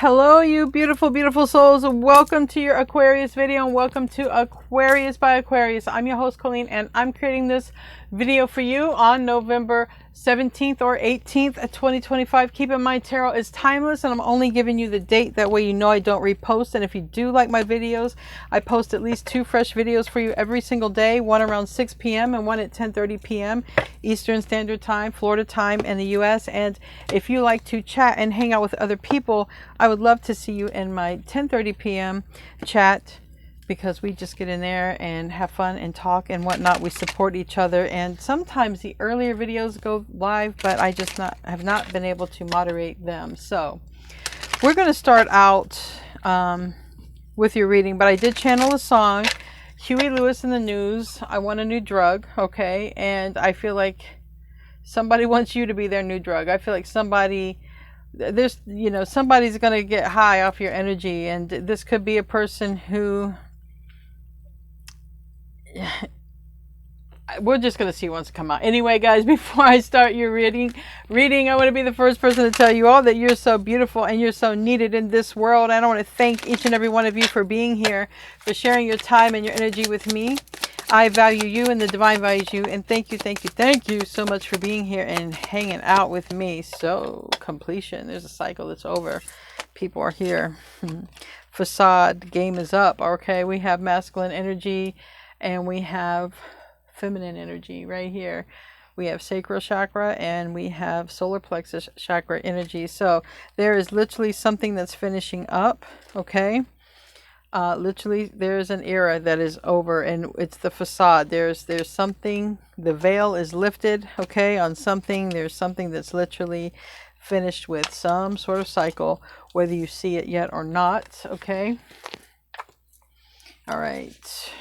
Hello, you beautiful, beautiful souls. Welcome to your Aquarius video and welcome to Aquarius by Aquarius. I'm your host, Colleen, and I'm creating this video for you on November 17th or 18th, 2025. Keep in mind, tarot is timeless and I'm only giving you the date. That way you know I don't repost. And if you do like my videos, I post at least 2 fresh videos for you every single day. One around 6 p.m. and one at 10:30 p.m. Eastern Standard Time, Florida time in the U.S. And if you like to chat and hang out with other people, I would love to see you in my 10:30 p.m. chat, because we just get in there and have fun and talk and whatnot. We support each other, and sometimes the earlier videos go live, but I just have not been able to moderate them. So we're going to start out with your reading, but I did channel a song, Huey Luis in the News. I want a new drug, okay? And I feel like somebody wants you to be their new drug. I feel like somebody's going to get high off your energy, and this could be a person who we're just going to see what's come out. Anyway, guys, before I start your reading, I want to be the first person to tell you all that you're so beautiful and you're so needed in this world. And I want to thank each and every one of you for being here, for sharing your time and your energy with me. I value you and the divine values you, and thank you so much for being here and hanging out with me. So completion, there's a cycle that's over. People are here. Facade, game is up. Okay, we have masculine energy and we have feminine energy right here. We have sacral chakra and we have solar plexus chakra energy. So there is literally something that's finishing up. Okay, literally there's an era that is over, and it's the facade. There's something, the veil is lifted, okay, on something. There's something that's literally finished with some sort of cycle, whether you see it yet or not. Okay, all right,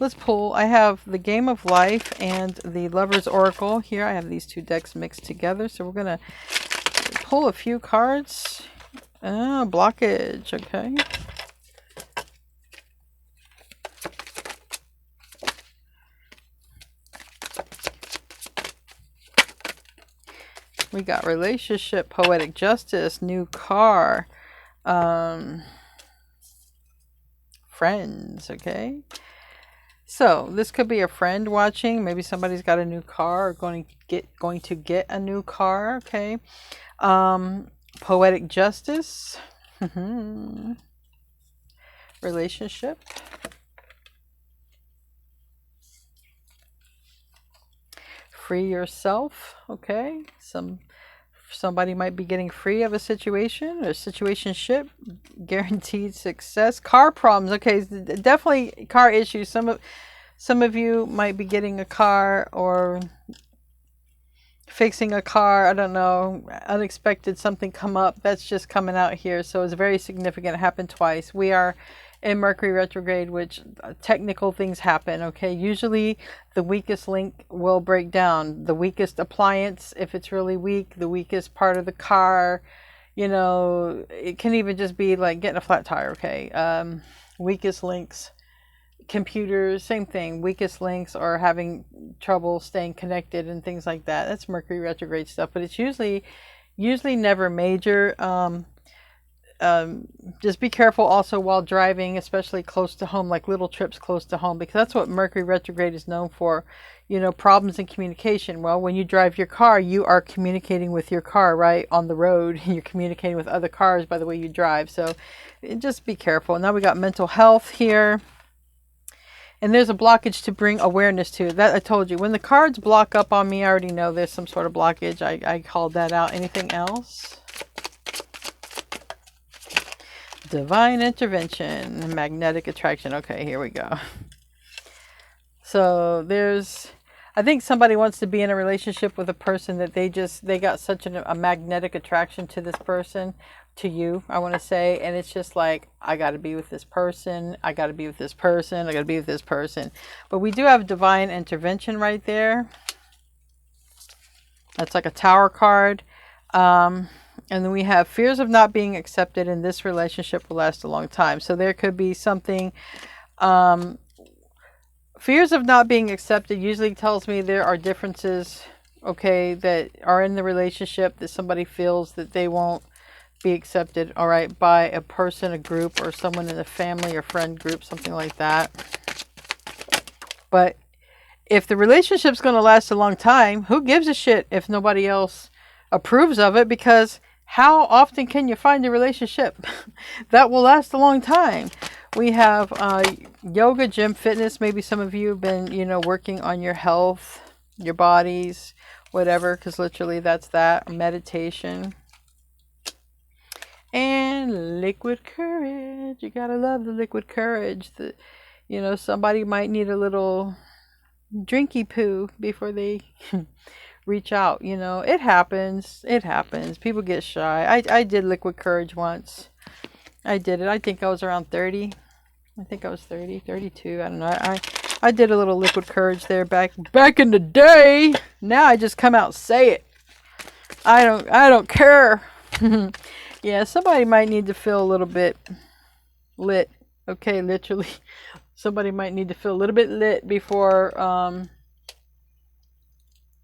let's pull. I have the Game of Life and the Lover's Oracle here. I have these 2 decks mixed together, so we're gonna pull a few cards. Blockage. Okay, we got relationship, poetic justice, new car, friends. Okay, so this could be a friend watching. Maybe somebody's got a new car or going to get a new car. Okay, poetic justice, relationship, free yourself. Okay, somebody might be getting free of a situation or situationship, guaranteed success. Car problems. Okay, definitely car issues. Some of you might be getting a car or fixing a car. I don't know, unexpected something come up. That's just coming out here. So it's very significant. It happened twice. We are in Mercury retrograde, which technical things happen. Okay, usually the weakest link will break down. The weakest appliance, if it's really weak, the weakest part of the car, it can even just be like getting a flat tire. Okay, weakest links, computers, same thing. Weakest links or having trouble staying connected and things like that. That's Mercury retrograde stuff, but it's usually never major. Just be careful also while driving, especially close to home, like little trips close to home, because that's what Mercury retrograde is known for. Problems in communication. Well, when you drive your car, you are communicating with your car, right, on the road. You're communicating with other cars by the way you drive. So just be careful. Now we got mental health here. And there's a blockage to bring awareness to. That I told you. When the cards block up on me, I already know there's some sort of blockage. I called that out. Anything else? Divine intervention, magnetic attraction. Okay, here we go. So I think somebody wants to be in a relationship with a person that they got such a magnetic attraction to this person, to you, I want to say. And it's just like, I got to be with this person. I got to be with this person. I got to be with this person. But we do have divine intervention right there. That's like a Tower card. And then we have fears of not being accepted in this relationship will last a long time. So there could be something, fears of not being accepted usually tells me there are differences, okay, that are in the relationship, that somebody feels that they won't be accepted, all right, by a person, a group, or someone in the family or friend group, something like that. But if the relationship's going to last a long time, who gives a shit if nobody else approves of it? Because how often can you find a relationship that will last a long time? We have yoga, gym, fitness. Maybe some of you have been, you know, working on your health, your bodies, whatever, because literally that's that. Meditation. And liquid courage. You gotta love the liquid courage. You know, somebody might need a little drinky poo before they reach out. You know, it happens. It happens. People get shy. I did liquid courage once. I did it. I think I was around 30. I think I was 30, 32. I don't know. I did a little liquid courage there back in the day. Now I just come out and say it. I don't care. Yeah, somebody might need to feel a little bit lit. Okay, literally. Somebody might need to feel a little bit lit before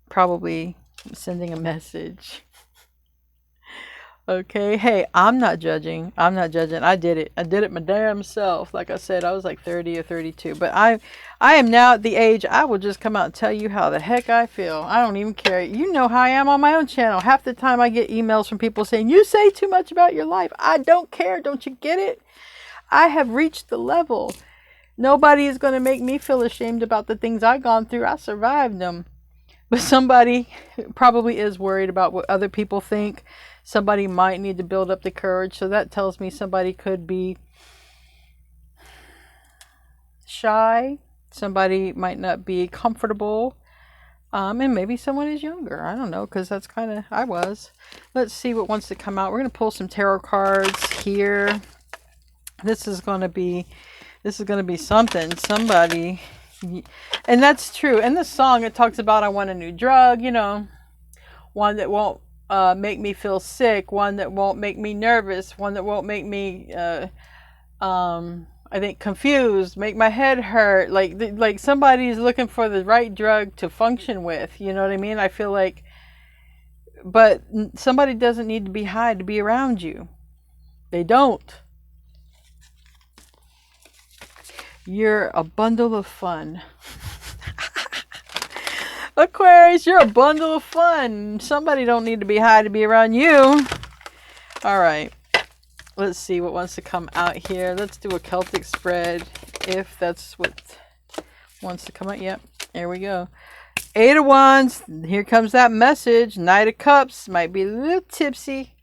probably sending a message. Okay, hey, I'm not judging. I'm not judging. I did it. I did it my damn self. Like I said, I was like 30 or 32. But I am now at the age I will just come out and tell you how the heck I feel. I don't even care. You know how I am on my own channel. Half the time I get emails from people saying, you say too much about your life. I don't care. Don't you get it? I have reached the level. Nobody is going to make me feel ashamed about the things I've gone through. I survived them. But somebody probably is worried about what other people think. Somebody might need to build up the courage. So that tells me somebody could be shy. Somebody might not be comfortable. And maybe someone is younger. I don't know, because that's kind of, I was. Let's see what wants to come out. We're going to pull some tarot cards here. This is going to be something. Somebody, and that's true. In the song, it talks about I want a new drug, you know, one that won't make me feel sick, one that won't make me nervous, one that won't make me, I think, confused, make my head hurt. Like somebody's looking for the right drug to function with. You know what I mean? I feel like, but somebody doesn't need to be high to be around you. They don't. You're a bundle of fun. Aquarius, you're a bundle of fun. Somebody don't need to be high to be around you. All right. Let's see what wants to come out here. Let's do a Celtic spread, if that's what wants to come out. Yep, there we go. 8 of Wands. Here comes that message. Knight of Cups. Might be a little tipsy.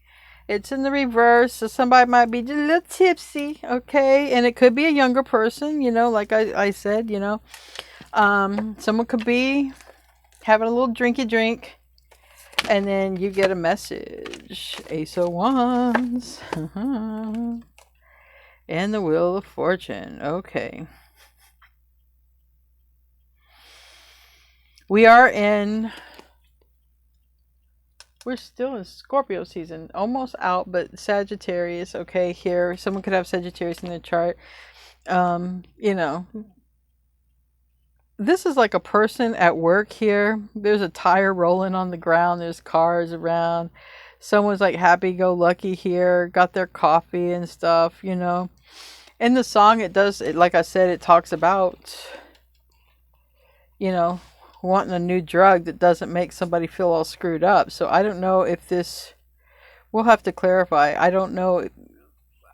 It's in the reverse, so somebody might be just a little tipsy, okay? And it could be a younger person, you know, like I said, you know. Someone could be having a little drinky drink, and then you get a message. Ace of Wands. And the Wheel of Fortune. Okay. We're still in Scorpio season, almost out, but Sagittarius, okay, here. Someone could have Sagittarius in their chart. You know, this is like a person at work here. There's a tire rolling on the ground. There's cars around. Someone's like happy-go-lucky here, got their coffee and stuff, you know. In the song, like I said, it talks about, you know, wanting a new drug that doesn't make somebody feel all screwed up. So I don't know if this, we'll have to clarify. I don't know.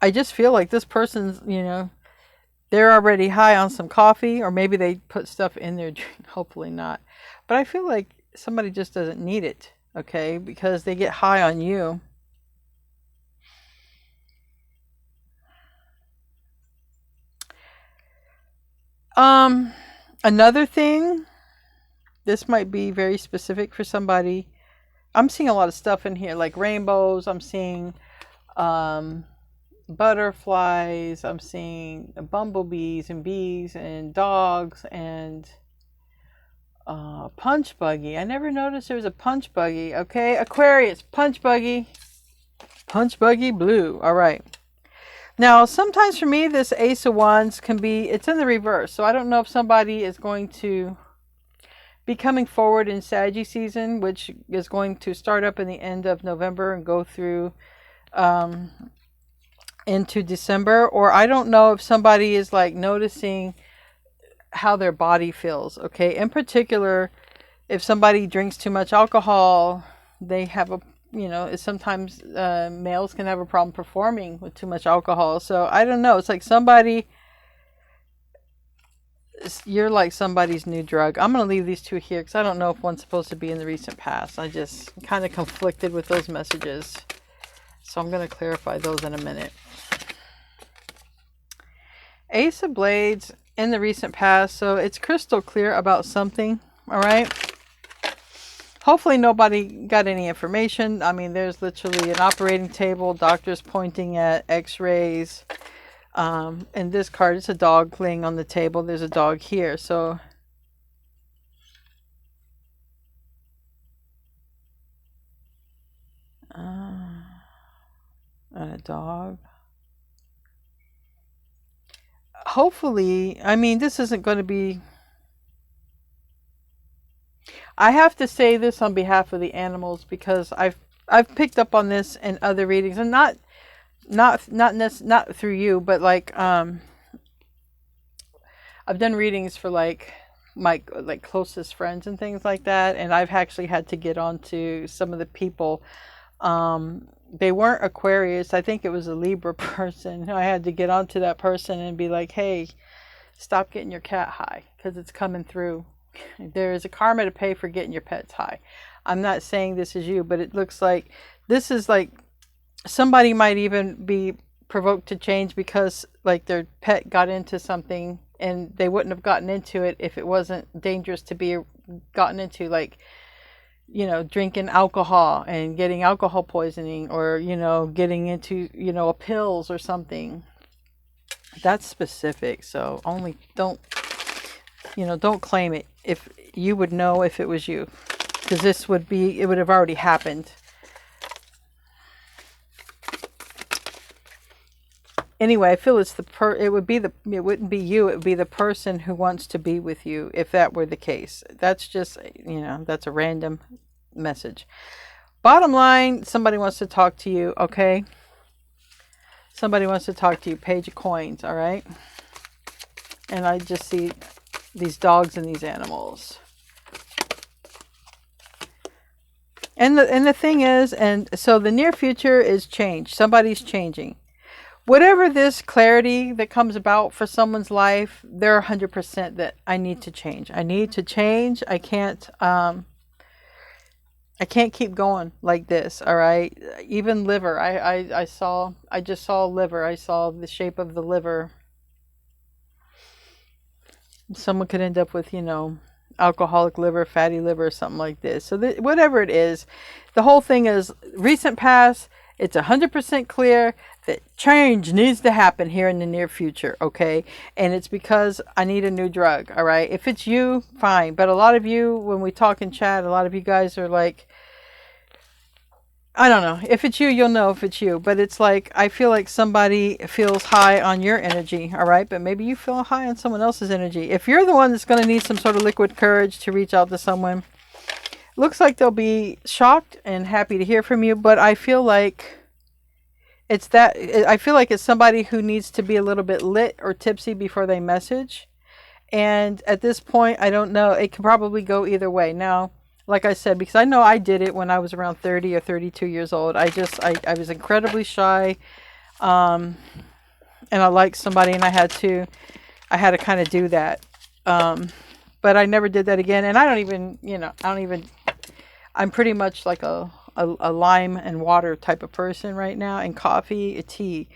I just feel like this person's, you know, they're already high on some coffee, or maybe they put stuff in their drink. Hopefully not. But I feel like somebody just doesn't need it, okay, because they get high on you. Another thing, this might be very specific for somebody. I'm seeing a lot of stuff in here, like rainbows. I'm seeing butterflies. I'm seeing bumblebees and bees and dogs and punch buggy. I never noticed there was a punch buggy. Okay, Aquarius, punch buggy. Punch buggy blue. All right. Now, sometimes for me, this Ace of Wands can be, it's in the reverse. So I don't know if somebody is going to be coming forward in Saggy season, which is going to start up in the end of November and go through into December, or I don't know if somebody is like noticing how their body feels. Okay. In particular, if somebody drinks too much alcohol, they have a, sometimes males can have a problem performing with too much alcohol. So I don't know. It's like you're like somebody's new drug. I'm going to leave these two here because I don't know if one's supposed to be in the recent past. I just kind of conflicted with those messages. So I'm going to clarify those in a minute. Ace of Blades in the recent past. So it's crystal clear about something. All right. Hopefully nobody got any information. I mean, there's literally an operating table, doctors pointing at x-rays. And this card, it's a dog laying on the table. There's a dog here. So and a dog. Hopefully, I mean, this isn't going to be... I have to say this on behalf of the animals because I've picked up on this in other readings, and not through you, but like I've done readings for like my closest friends and things like that, and I've actually had to get on to some of the people. They weren't Aquarius. I think it was a Libra person. I had to get on to that person and be like, hey, stop getting your cat high because it's coming through. There is a karma to pay for getting your pets high. I'm not saying this is you, but it looks like this is like somebody might even be provoked to change because like their pet got into something and they wouldn't have gotten into it if it wasn't dangerous to be gotten into, like, drinking alcohol and getting alcohol poisoning, or, getting into, pills or something. That's specific. So only don't claim it if you would know if it was you, because it would have already happened. Anyway, I feel it wouldn't be you, it would be the person who wants to be with you if that were the case. That's just, that's a random message. Bottom line, somebody wants to talk to you, okay? Somebody wants to talk to you. Page of Coins, all right? And I just see these dogs and these animals. And the thing is, and so the near future is change. Somebody's changing. Whatever this clarity that comes about for someone's life, they're 100% that I need to change. I need to change. I can't keep going like this. All right. Even liver. I just saw liver. I saw the shape of the liver. Someone could end up with, alcoholic liver, fatty liver, something like this. So whatever it is, the whole thing is recent past. It's 100% clear that change needs to happen here in the near future, okay? And it's because I need a new drug, all right? If it's you, fine. But a lot of you, when we talk in chat, a lot of you guys are like, I don't know. If it's you, you'll know if it's you. But it's like, I feel like somebody feels high on your energy, all right? But maybe you feel high on someone else's energy. If you're the one that's going to need some sort of liquid courage to reach out to someone, looks like they'll be shocked and happy to hear from you. But I feel like it's somebody who needs to be a little bit lit or tipsy before they message. And at this point, I don't know. It could probably go either way. Now, like I said, because I know I did it when I was around 30 or 32 years old. I was incredibly shy. And I liked somebody, and I had to kind of do that. But I never did that again. And I don't even, I'm pretty much like a lime and water type of person right now, and coffee, a tea.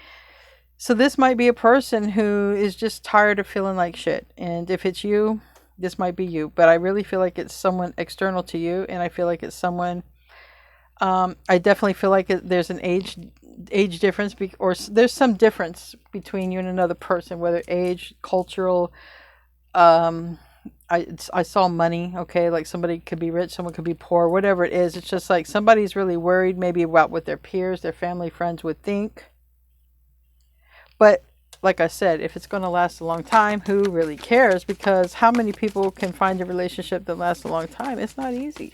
So this might be a person who is just tired of feeling like shit. And if it's you, this might be you. But I really feel like it's someone external to you, and I feel like it's someone. I definitely feel like there's an age difference, or there's some difference between you and another person, whether age, cultural. I saw money, okay, like somebody could be rich, someone could be poor, whatever it is. It's just like somebody's really worried maybe about what their peers, their family, friends would think. But like I said, if it's going to last a long time, who really cares? Because how many people can find a relationship that lasts a long time? It's not easy.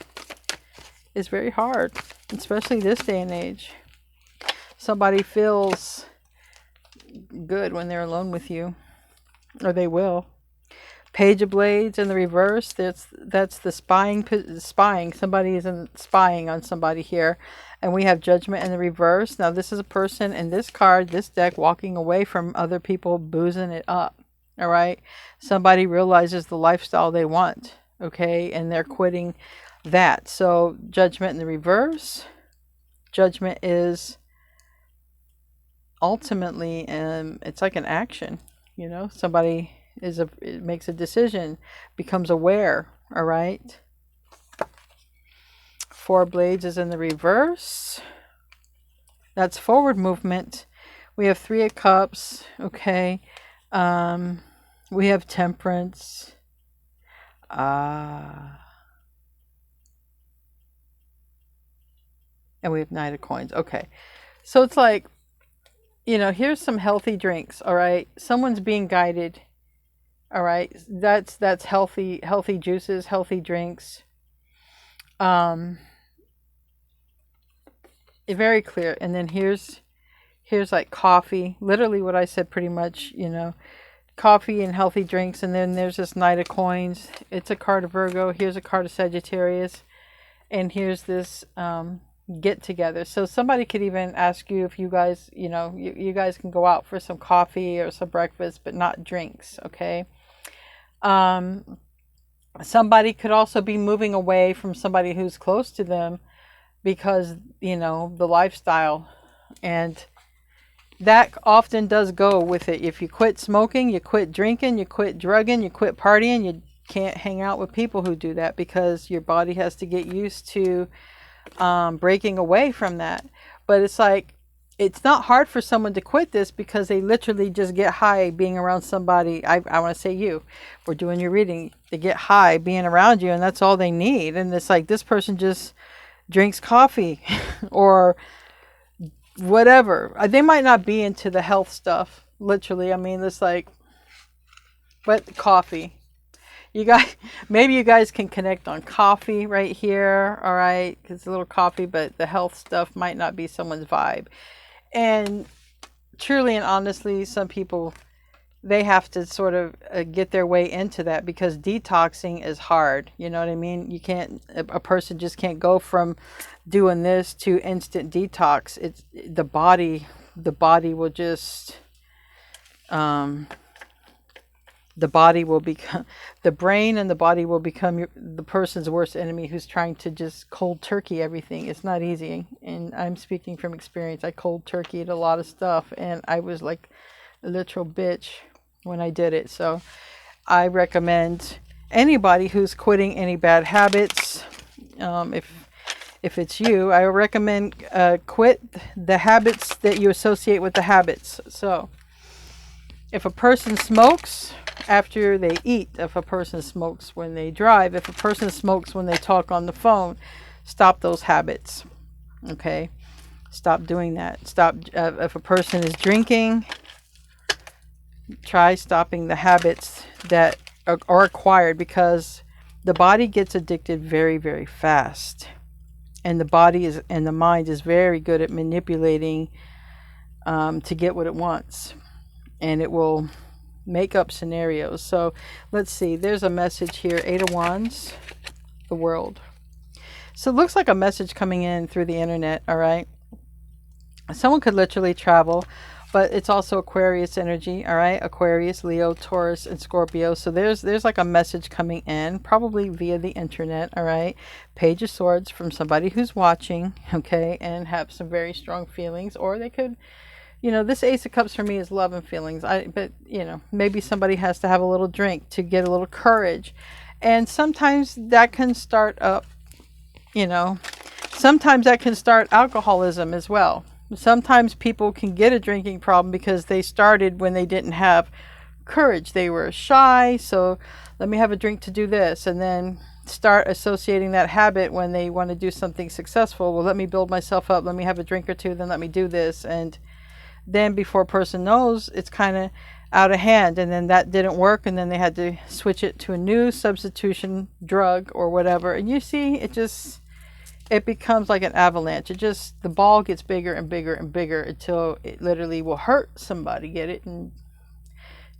It's very hard, especially this day and age. Somebody feels good when they're alone with you, or they will. Page of Blades in the reverse. That's the spying. Somebody isn't spying on somebody here. And we have Judgment in the reverse. Now this is a person in this card, this deck, walking away from other people, boozing it up. All right. Somebody realizes the lifestyle they want. Okay. And they're quitting that. So Judgment in the reverse. Judgment is ultimately, it's like an action. You know, somebody it makes a decision, becomes aware. All right. Four of Blades is in the reverse. That's forward movement. We have Three of Cups. Okay. We have Temperance. And we have Knight of Coins. Okay. So it's like, you know, here's some healthy drinks. All right. Someone's being guided. All right. That's healthy juices, healthy drinks. Very clear. And then here's like coffee, literally what I said pretty much, you know, coffee and healthy drinks. And then there's this Knight of Coins. It's a card of Virgo. Here's a card of Sagittarius. And here's this get together. So somebody could even ask you if you guys, you know, you guys can go out for some coffee or some breakfast, but not drinks. Okay. Somebody could also be moving away from somebody who's close to them because, you know, the lifestyle, and that often does go with it. If you quit smoking, you quit drinking, you quit drugging, you quit partying, you can't hang out with people who do that because your body has to get used to breaking away from that. But it's like, it's not hard for someone to quit this because they literally just get high being around somebody. I want to say you, we're doing your reading. They get high being around you, and that's all they need. And it's like this person just drinks coffee or whatever. They might not be into the health stuff, literally. I mean, it's like, but coffee. You guys, maybe you guys can connect on coffee right here. All right. It's a little coffee, but the health stuff might not be someone's vibe. And truly and honestly, some people, they have to sort of get their way into that because detoxing is hard. You know what I mean? You can't, a person just can't go from doing this to instant detox. It's the body will just, the body will become, the brain and the body will become the person's worst enemy who's trying to just cold turkey everything. It's not easy. And I'm speaking from experience. I cold turkeyed a lot of stuff and I was like a literal bitch when I did it. So I recommend anybody who's quitting any bad habits, if it's you, I recommend quit the habits that you associate with the habits. So if a person smokes after they eat, if a person smokes when they drive, if a person smokes when they talk on the phone, stop those habits. Okay? Stop doing that. Stop. If a person is drinking, try stopping the habits that are acquired, because the body gets addicted very, very fast. And the body is, and the mind is very good at manipulating to get what it wants. And it will make up scenarios. So let's see. There's a message here. 8 of Wands, the World. So it looks like a message coming in through the internet. All right. Someone could literally travel, but it's also Aquarius energy. All right. Aquarius, Leo, Taurus, and Scorpio. So there's like a message coming in, probably via the internet. All right. Page of Swords from somebody who's watching. Okay. And have some very strong feelings, or they could, you know, this Ace of Cups for me is love and feelings. But, you know, maybe somebody has to have a little drink to get a little courage. And sometimes that can start up, you know, sometimes that can start alcoholism as well. Sometimes people can get a drinking problem because they started when they didn't have courage. They were shy. So let me have a drink to do this. And then start associating that habit when they want to do something successful. Well, let me build myself up. Let me have a drink or two. Then let me do this. And then before a person knows, it's kind of out of hand, and then that didn't work, and then they had to switch it to a new substitution drug or whatever. And you see, it it becomes like an avalanche. It just, the ball gets bigger and bigger and bigger until it literally will hurt somebody. Get it? And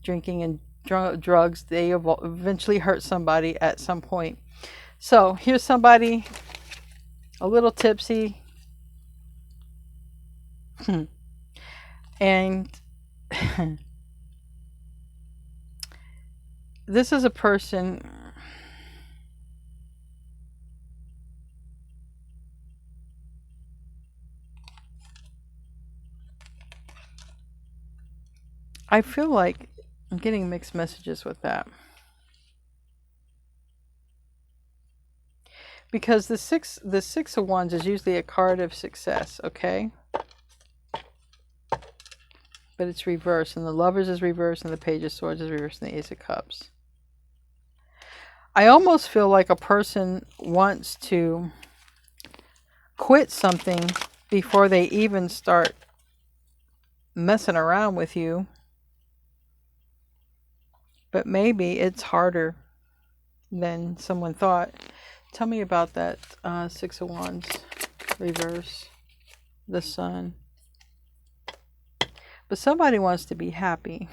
drinking and drugs, they eventually hurt somebody at some point. So here's somebody a little tipsy, and this is a person, I feel like I'm getting mixed messages with that. Because the six of Wands is usually a card of success, okay? But it's reversed, and the Lovers is reversed, and the Page of Swords is reversed, and the Ace of Cups. I almost feel like a person wants to quit something before they even start messing around with you. But maybe it's harder than someone thought. Tell me about that Six of Wands reverse, the Sun. But somebody wants to be happy.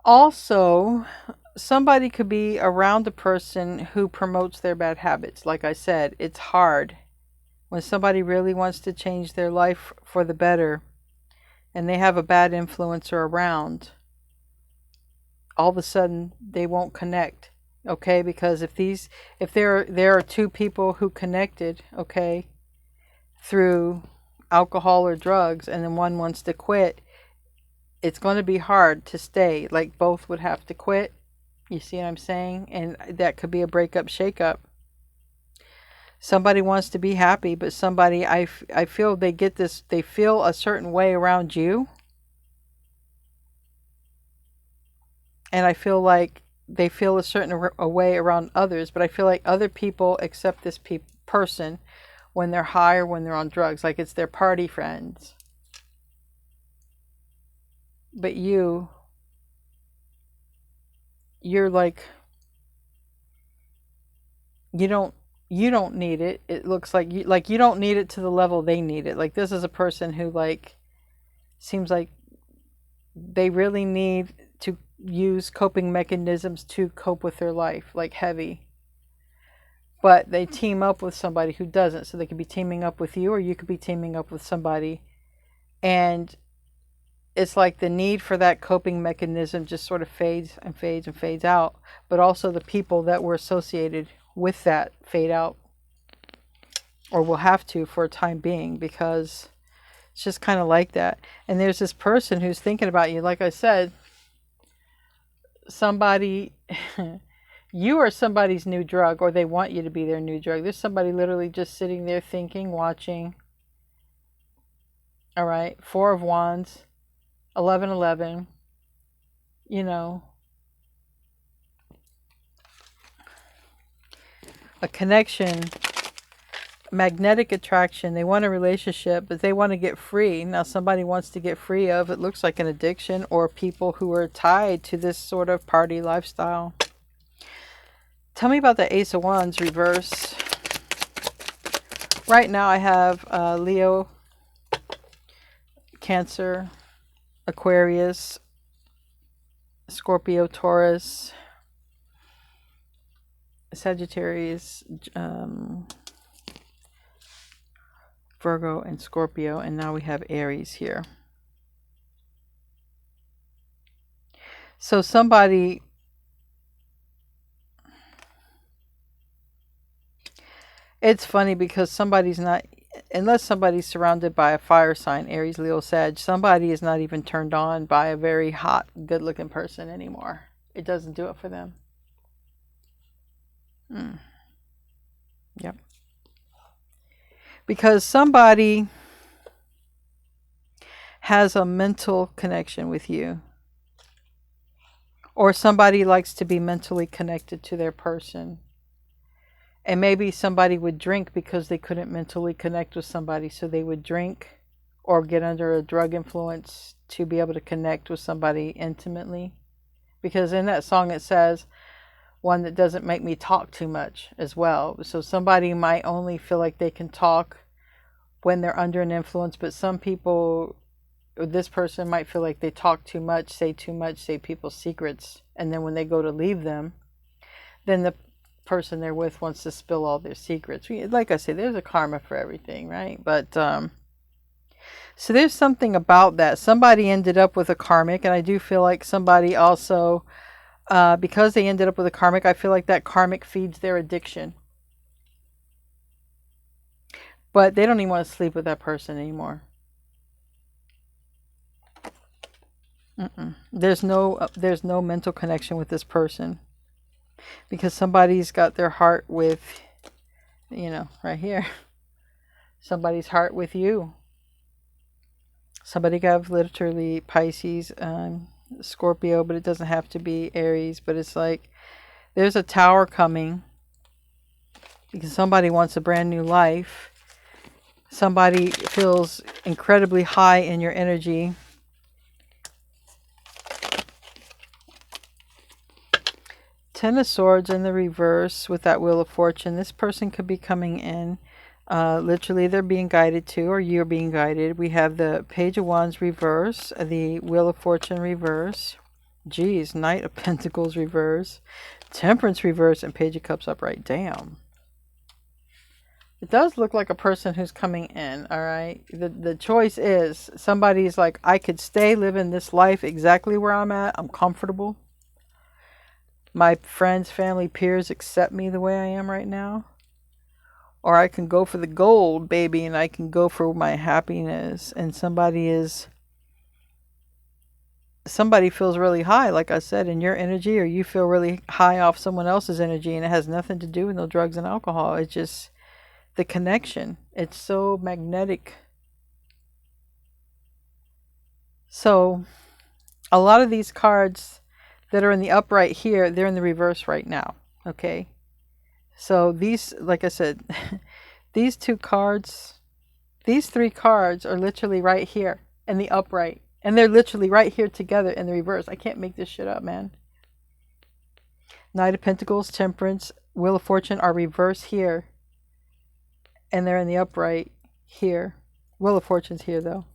Also, somebody could be around a person who promotes their bad habits. Like I said, it's hard when somebody really wants to change their life for the better and they have a bad influencer around. All of a sudden they won't connect, okay? Because if there are two people who connected, okay, through alcohol or drugs, and then one wants to quit, it's going to be hard to stay. Like both would have to quit. You see what I'm saying? And that could be a breakup, shakeup. Somebody wants to be happy, but somebody, I feel they get this, they feel a certain way around you. And I feel like they feel a certain way around others, but I feel like other people accept this person when they're high or when they're on drugs, like it's their party friends. But you're like, you don't need it. It looks like you don't need it to the level they need it. Like this is a person who like seems like they really need to use coping mechanisms to cope with their life, like heavy. But they team up with somebody who doesn't. So they could be teaming up with you, or you could be teaming up with somebody. And it's like the need for that coping mechanism just sort of fades and fades and fades out. But also the people that were associated with that fade out, or will have to for a time being, because it's just kind of like that. And there's this person who's thinking about you. Like I said, somebody, you are somebody's new drug, or they want you to be their new drug. There's somebody literally just sitting there thinking, watching. All right, Four of Wands, 1111, you know, a connection, magnetic attraction. They want a relationship, but they want to get free. Now somebody wants to get free of, it looks like, an addiction, or people who are tied to this sort of party lifestyle. Tell me about the Ace of Wands reverse. Right now I have Leo, Cancer, Aquarius, Scorpio, Taurus, Sagittarius, Virgo, and Scorpio, and now we have Aries here. So somebody, it's funny because somebody's not, unless somebody's surrounded by a fire sign, Aries, Leo, Sag, somebody is not even turned on by a very hot, good-looking person anymore. It doesn't do it for them. Yep. Because somebody has a mental connection with you. Or somebody likes to be mentally connected to their person. And maybe somebody would drink because they couldn't mentally connect with somebody. So they would drink or get under a drug influence to be able to connect with somebody intimately. Because in that song it says, one that doesn't make me talk too much as well. So somebody might only feel like they can talk when they're under an influence, but some people, or this person might feel like they talk too much, say people's secrets, and then when they go to leave them, then the person they're with wants to spill all their secrets. Like I say, there's a karma for everything, right? But so there's something about that. Somebody ended up with a karmic, and I do feel like somebody also, because they ended up with a karmic, I feel like that karmic feeds their addiction. But they don't even want to sleep with that person anymore. There's no mental connection with this person, because somebody's got their heart with, right here. Somebody's heart with you. Somebody got literally Pisces, Scorpio, but it doesn't have to be Aries. But it's like there's a tower coming because somebody wants a brand new life. Somebody feels incredibly high in your energy. Ten of Swords in the reverse with that Wheel of Fortune. This person could be coming in. Literally, they're being guided to, or you're being guided. We have the Page of Wands reverse, the Wheel of Fortune reverse. Geez, Knight of Pentacles reverse, Temperance reverse, and Page of Cups upright. Damn. It does look like a person who's coming in, all right? The choice is, somebody's like, I could stay living this life exactly where I'm at. I'm comfortable. My friends, family, peers accept me the way I am right now. Or I can go for the gold, baby, and I can go for my happiness. And somebody feels really high, like I said, in your energy, or you feel really high off someone else's energy, and it has nothing to do with no drugs and alcohol. It's just the connection. It's so magnetic. So a lot of these cards that are in the upright here, they're in the reverse right now. Okay. So these, like I said, these two cards, these three cards are literally right here in the upright. And they're literally right here together in the reverse. I can't make this shit up, man. Knight of Pentacles, Temperance, Wheel of Fortune are reversed here. And they're in the upright here. Wheel of Fortune's here, though.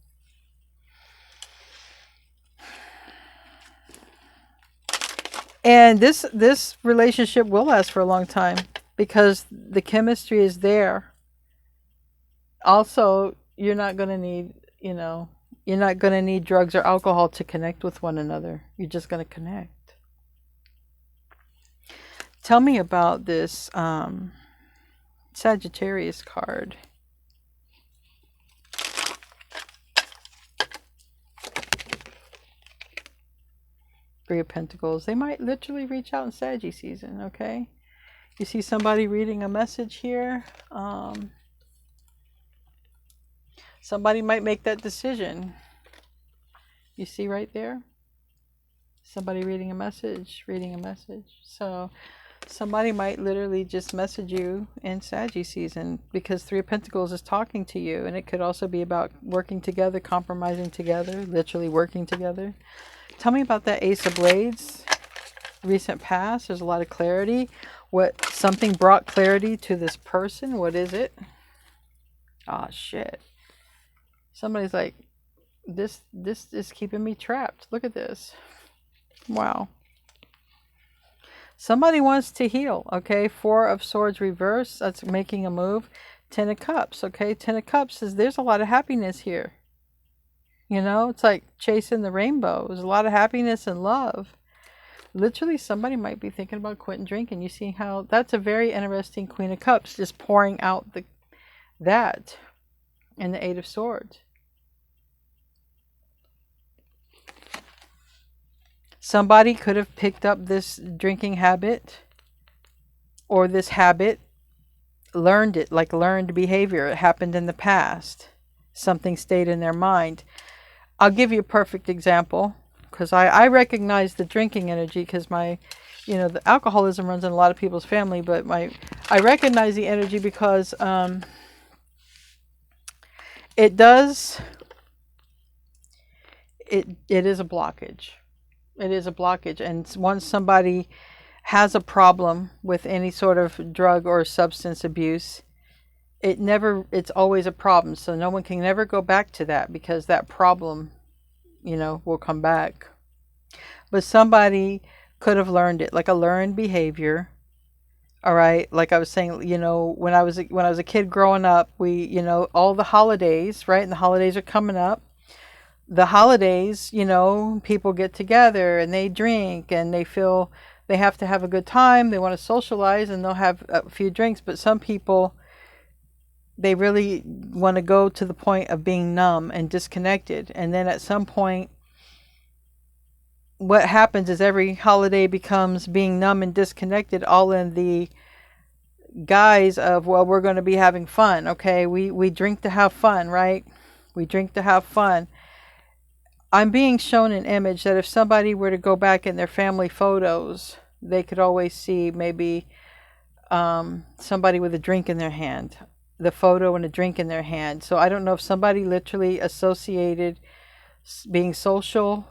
And this relationship will last for a long time because the chemistry is there. Also, you're not going to need, you're not going to need drugs or alcohol to connect with one another. You're just going to connect. Tell me about this Sagittarius card. Three of Pentacles. They might literally reach out in Saggy season, okay? You see somebody reading a message here. Somebody might make that decision. You see right there? Somebody reading a message. So somebody might literally just message you in Saggy season because Three of Pentacles is talking to you. And it could also be about working together, compromising together, literally working together. Tell me about that Ace of Blades. Recent past. There's a lot of clarity. Something brought clarity to this person. What is it? Ah, shit. Somebody's like, this is keeping me trapped. Look at this. Wow. Somebody wants to heal. Okay. Four of Swords reverse. That's making a move. Ten of Cups. Okay. Ten of Cups says there's a lot of happiness here. It's like chasing the rainbow. There's a lot of happiness and love. Literally, somebody might be thinking about quitting drinking. You see how that's a very interesting Queen of Cups, just pouring out that and the Eight of Swords. Somebody could have picked up this drinking habit or this habit, learned it, like learned behavior. It happened in the past. Something stayed in their mind. I'll give you a perfect example because I recognize the drinking energy because the alcoholism runs in a lot of people's family, but I recognize the energy because it is a blockage. It is a blockage. And once somebody has a problem with any sort of drug or substance abuse, it's always a problem. So no one can never go back to that, because that problem, will come back. But somebody could have learned it, like a learned behavior. All right, like I was saying, when I was a kid growing up, we, all the holidays, right? And the holidays are coming up. The holidays, people get together and they drink and they feel they have to have a good time. They want to socialize and they'll have a few drinks. But some people, they really want to go to the point of being numb and disconnected. And then at some point, what happens is every holiday becomes being numb and disconnected, all in the guise of, well, we're going to be having fun. Okay, we drink to have fun, right? We drink to have fun. I'm being shown an image that if somebody were to go back in their family photos, they could always see maybe somebody with a drink in their hand, the photo and a drink in their hand. So I don't know if somebody literally associated being social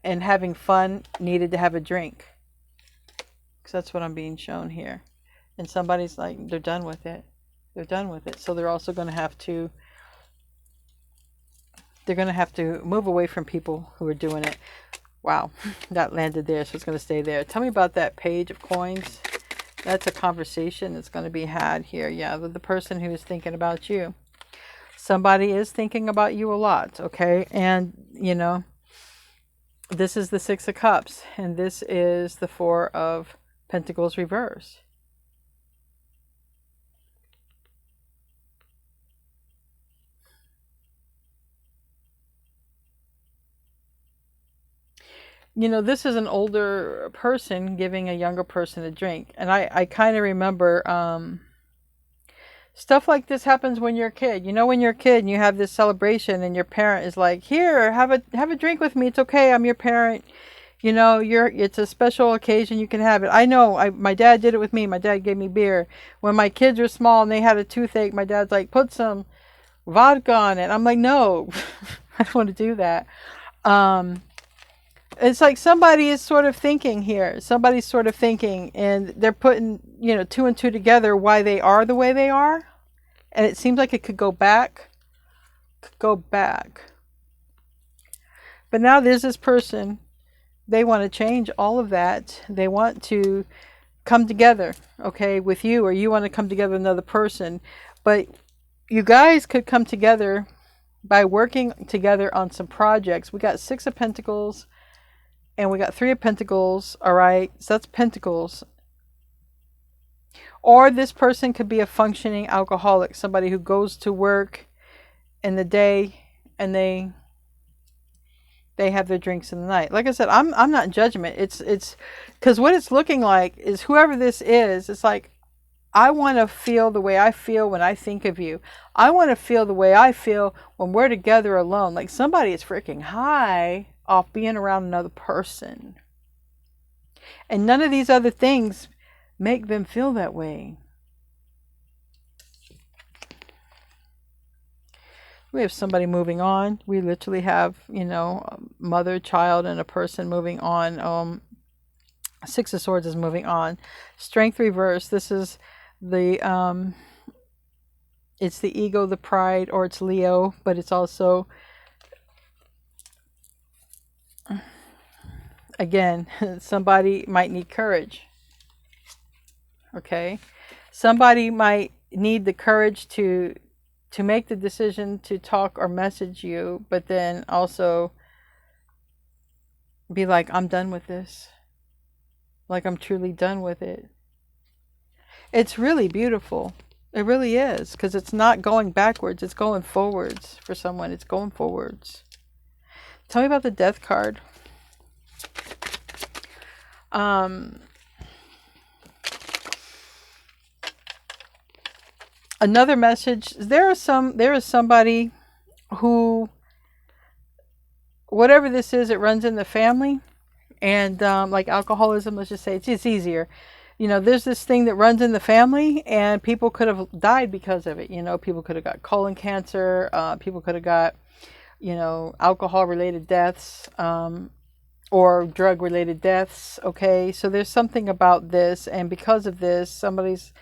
and having fun needed to have a drink, because that's what I'm being shown here. And somebody's like, they're done with it. They're done with it. So they're also going to have to, move away from people who are doing it. Wow, that landed there, so it's going to stay there. Tell me about that page of coins. That's a conversation that's going to be had here. Yeah, with the person who is thinking about you. Somebody is thinking about you a lot, okay? And, this is the Six of Cups, and this is the Four of Pentacles reverse. This is an older person giving a younger person a drink. And I kind of remember stuff like this happens when you're a kid. When you're a kid and you have this celebration and your parent is like, here, have a drink with me. It's okay. I'm your parent. It's a special occasion. You can have it. I know my dad did it with me. My dad gave me beer. When my kids were small and they had a toothache, my dad's like, put some vodka on it. I'm like, no, I don't want to do that. It's like somebody is sort of thinking here. Somebody's sort of thinking, and they're putting, two and two together why they are the way they are. And it seems like it could go back. But now there's this person. They want to change all of that. They want to come together, okay, with you, or you want to come together with another person. But you guys could come together by working together on some projects. We got Six of Pentacles. And we got Three of Pentacles, all right? So that's Pentacles. Or this person could be a functioning alcoholic, somebody who goes to work in the day and they have their drinks in the night. Like I said, I'm not in judgment. It's because what it's looking like is whoever this is, it's like, I want to feel the way I feel when I think of you. I want to feel the way I feel when we're together alone. Like somebody is freaking high off being around another person. And none of these other things make them feel that way. We have somebody moving on. We literally have, a mother, child, and a person moving on. Six of Swords is moving on. Strength reverse. This is the, it's the ego, the pride, or it's Leo, but it's also, again, somebody might need courage. Okay. Somebody might need the courage to make the decision to talk or message you, but then also be like, I'm done with this. Like I'm truly done with it. It's really beautiful. It really is, because it's not going backwards. It's going forwards for someone. It's going forwards. Tell me about the Death card. Another message. There is somebody who, whatever this is, it runs in the family, and like alcoholism, let's just say it's easier. There's this thing that runs in the family, and people could have died because of it. People could have got colon cancer. People could have got you know, alcohol related deaths, or drug related deaths. Okay. So there's something about this. And because of this, somebody's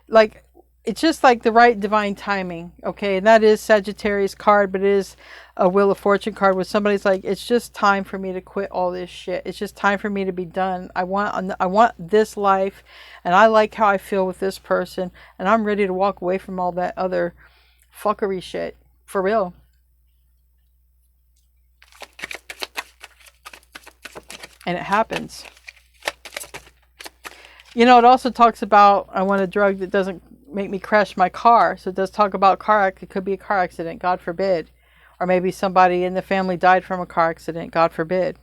like, it's just like the right divine timing. Okay. And that is Sagittarius card, but it is a Wheel of Fortune card where somebody's like, it's just time for me to quit all this shit. It's just time for me to be done. I want this life, and I like how I feel with this person, and I'm ready to walk away from all that other fuckery shit. For real. And it happens. You know, it also talks about, I want a drug that doesn't make me crash my car. So it does talk about it could be a car accident, God forbid. Or maybe somebody in the family died from a car accident, God forbid.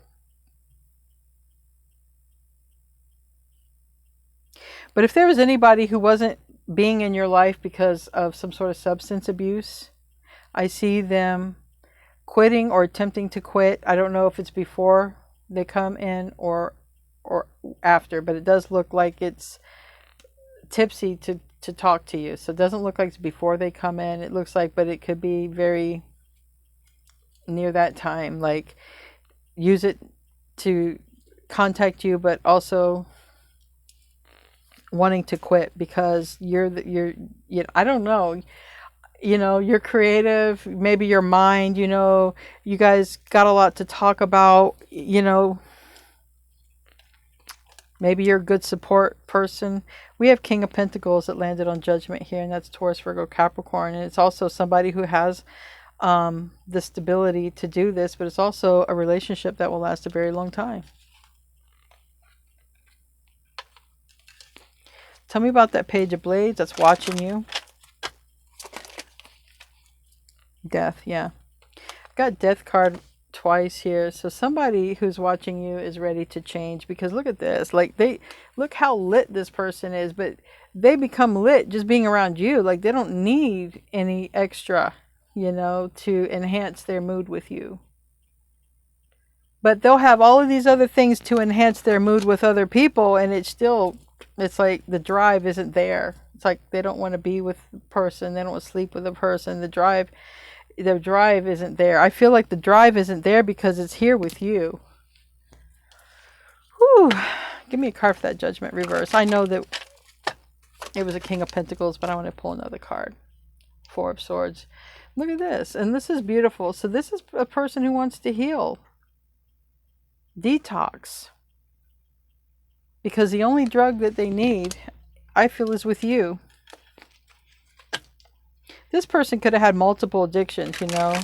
But if there was anybody who wasn't being in your life because of some sort of substance abuse, I see them quitting or attempting to quit. I don't know if it's before they come in or after, but it does look like it's tipsy to talk to you. So it doesn't look like it's before they come in. It looks like, but it could be very near that time. Like, use it to contact you, but also wanting to quit because you're I don't know. You know, you're creative, maybe your mind, you know, you guys got a lot to talk about, you know, maybe you're a good support person. We have King of Pentacles that landed on Judgment here, and that's Taurus, Virgo, Capricorn. And it's also somebody who has the stability to do this, but it's also a relationship that will last a very long time. Tell me about that Page of Blades that's watching you. Death, yeah. I've got Death card twice here. So somebody who's watching you is ready to change, because look at this. Like, look how lit this person is, but they become lit just being around you. Like, they don't need any extra, you know, to enhance their mood with you. But they'll have all of these other things to enhance their mood with other people, and it's like the drive isn't there. It's like they don't want to be with the person. They don't want to sleep with the person. The drive isn't there. I feel like the drive isn't there because it's here with you. Whew. Give me a card for that Judgment reverse. I know that it was a King of Pentacles, but I want to pull another card. Four of Swords. Look at this. And this is beautiful. So this is a person who wants to heal. Detox. Because the only drug that they need, I feel, is with you. This person could have had multiple addictions, you know.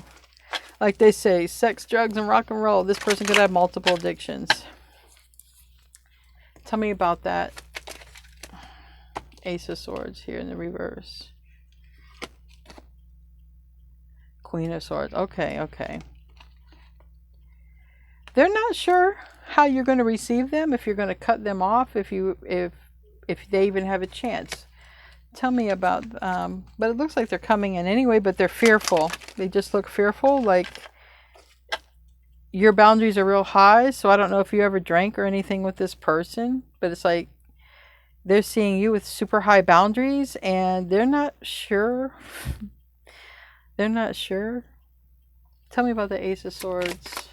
Like they say, sex, drugs, and rock and roll. This person could have multiple addictions. Tell me about that. Ace of Swords here in the reverse. Queen of Swords. Okay, okay. They're not sure how you're going to receive them, if you're going to cut them off, if they even have a chance. Tell me about, but it looks like they're coming in anyway, but they're fearful. They just look fearful, like your boundaries are real high. So I don't know if you ever drank or anything with this person, but it's like they're seeing you with super high boundaries and they're not sure. They're not sure. Tell me about the Ace of Swords.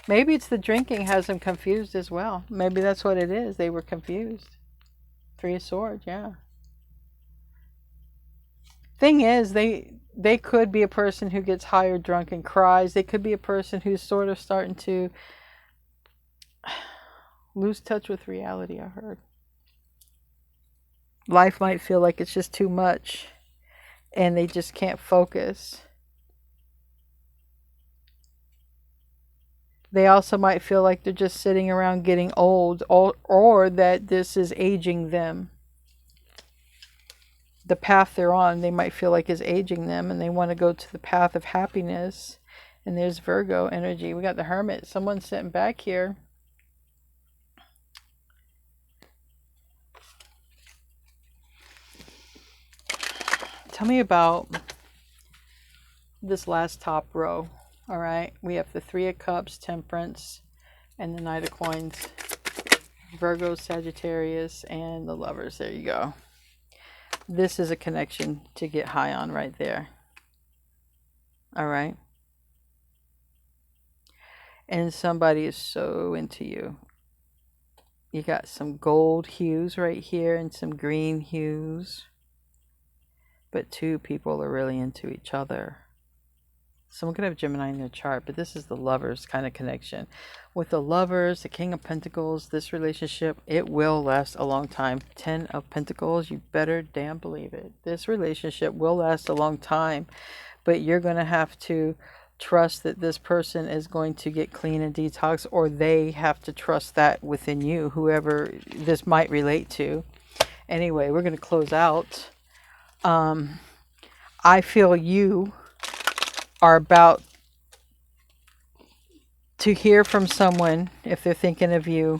Maybe it's the drinking has them confused as well. Maybe that's what it is. They were confused. Three of Swords, yeah. Thing is, they could be a person who gets high or drunk and cries. They could be a person who's sort of starting to lose touch with reality, I heard. Life might feel like it's just too much and they just can't focus. They also might feel like they're just sitting around getting old, or that this is aging them. The path they're on, they might feel like is aging them, and they want to go to the path of happiness. And there's Virgo energy. We got the Hermit. Someone's sitting back here. Tell me about this last top row. All right, we have the Three of Cups, Temperance, and the Knight of Coins. Virgo, Sagittarius, and the Lovers. There you go. This is a connection to get high on right there. All right. and somebody is so into you. You got some gold hues right here and some green hues. But two people are really into each other. Someone could have Gemini in their chart, but this is the lovers kind of connection. With the lovers, the King of Pentacles, this relationship, it will last a long time. 10 of Pentacles, you better damn believe it. This relationship will last a long time, but you're going to have to trust that this person is going to get clean and detox, or they have to trust that within you, whoever this might relate to. Anyway, we're going to close out. I feel you are about to hear from someone if they're thinking of you.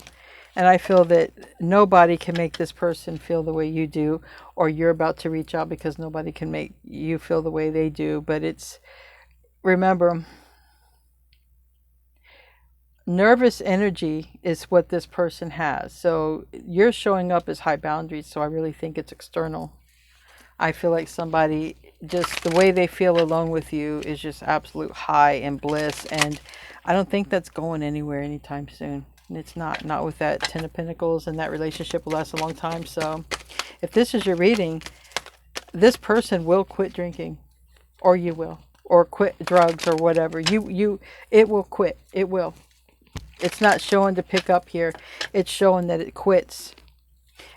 And I feel that nobody can make this person feel the way you do, or you're about to reach out because nobody can make you feel the way they do. But it's, remember, nervous energy is what this person has. So you're showing up as high boundaries. So I really think it's external. I feel like somebody, just the way they feel alone with you is just absolute high and bliss. And I don't think that's going anywhere anytime soon. It's not with that 10 of Pentacles, and that relationship will last a long time. So if this is your reading, this person will quit drinking, or you will, or quit drugs or whatever. It will quit. It will. It's not showing to pick up here. It's showing that it quits.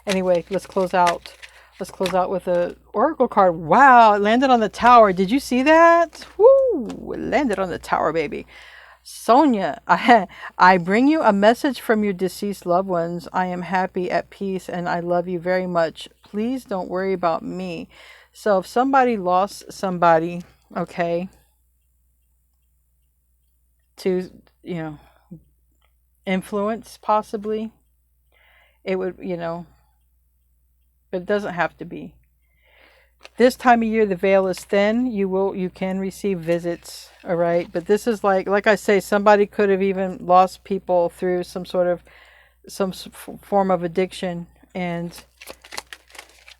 Anyway, let's close out. Let's close out with a oracle card. Wow, it landed on the tower. Did you see that? Woo! It landed on the tower, baby. Sonia, I bring you a message from your deceased loved ones. I am happy, at peace, and I love you very much. Please don't worry about me. So if somebody lost somebody, okay, to, influence possibly, it would, but it doesn't have to be. This time of year, the veil is thin. You can receive visits, all right? But this is like I say, somebody could have even lost people through some form of addiction, and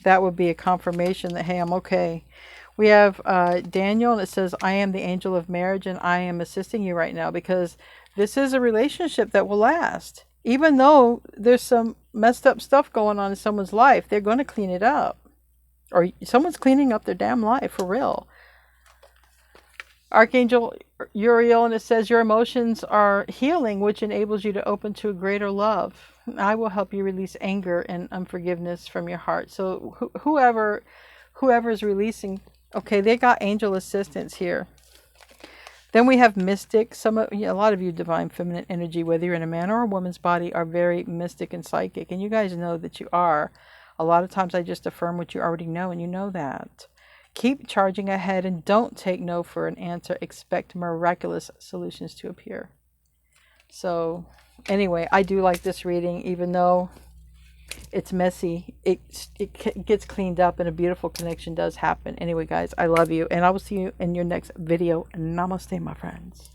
that would be a confirmation that, hey, I'm okay. We have Daniel, and it says, I am the angel of marriage, and I am assisting you right now, because this is a relationship that will last. Even though there's some messed up stuff going on in someone's life, they're going to clean it up. Or someone's cleaning up their damn life, for real. Archangel Uriel, and it says, your emotions are healing, which enables you to open to a greater love. I will help you release anger and unforgiveness from your heart. So whoever is releasing, okay, they got angel assistance here. Then we have mystic. A lot of you divine feminine energy, whether you're in a man or a woman's body, are very mystic and psychic. And you guys know that you are. A lot of times I just affirm what you already know, and you know that. Keep charging ahead and don't take no for an answer. Expect miraculous solutions to appear. So anyway, I do like this reading, even though it's messy. It gets cleaned up, and a beautiful connection does happen. Anyway, guys, I love you, and I will see you in your next video. Namaste, my friends.